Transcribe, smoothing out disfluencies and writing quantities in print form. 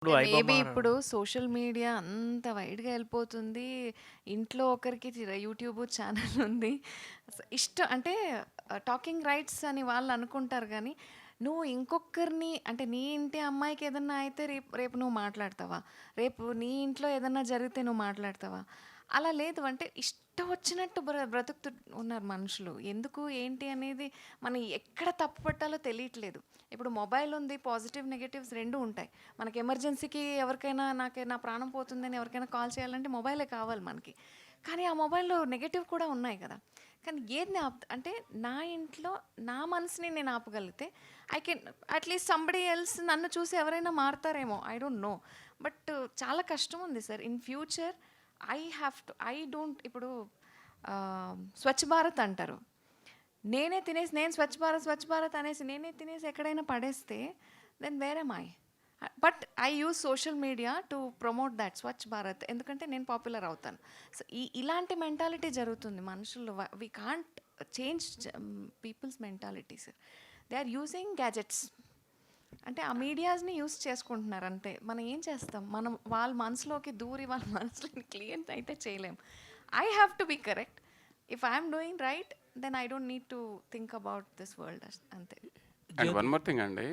ఇప్పుడు మేబీ 'ఐబొమ్మ' ఇప్పుడు social media అంత వైడ్‌గా ఎళ్ళిపోతుంది. ఇంట్లో ఒకరికి యూట్యూబ్ ఛానెల్ ఉంది. ఇష్టం అంటే టాకింగ్ రైట్స్ అని వాళ్ళు అనుకుంటారు గానీ, నువ్వు ఇంకొకరిని అంటే నీ ఇంటి అమ్మాయికి ఏదన్నా అయితే రేపు రేపు నువ్వు మాట్లాడతావా? రేపు నీ ఇంట్లో ఏదన్నా జరిగితే నువ్వు మాట్లాడతావా? అలా లేదు. అంటే ఇష్టం వచ్చినట్టు బ్రతుకుతూ ఉన్నారు మనుషులు. ఎందుకు ఏంటి అనేది మనం ఎక్కడ తప్పు పట్టాలో తెలియట్లేదు. ఇప్పుడు మొబైల్ ఉంది. పాజిటివ్, నెగెటివ్స్ 2 ఉంటాయి. మనకి ఎమర్జెన్సీకి ఎవరికైనా నా ప్రాణం పోతుందని ఎవరికైనా కాల్ చేయాలంటే మొబైలే కావాలి మనకి. కానీ ఆ మొబైల్‌లో నెగెటివ్ కూడా ఉన్నాయి కదా! కానీ ఏది అంటే నా ఇంట్లో నా మనసుని నేను ఆపగలిగితే I can at least somebody else నన్ను చూసి ఎవరైనా మారతారేమో. I don't know. బట్ చాలా కష్టం ఉంది sir. In future I don't ఇప్పుడు స్వచ్ఛ భారత్ అంటారు. నేను స్వచ్ఛ భారత్ అనేసి నేనే తినేసి ఎక్కడైనా పడేస్తే then where am I? But I use social media to promote that Swachh Bharat. ఎందుకంటే నేను పాపులర్ అవుతాను. సో ఇలాంటి మెంటాలిటీ జరుగుతుంది మనుషుల్లో. We can't change people's mentalities. They are using gadgets. అంటే ఆ మీడియాస్ని యూస్ చేసుకుంటున్నారు అంతే. మనం ఏం చేస్తాం? మనం వాళ్ళ మనసులోకి దూరి వాళ్ళ మనసులోని క్లియర్ అయితే చేయలేం. I have to be correct. If I'm doing right then I don't need to think about this world అంతే. And one Jyoti more thing అండి,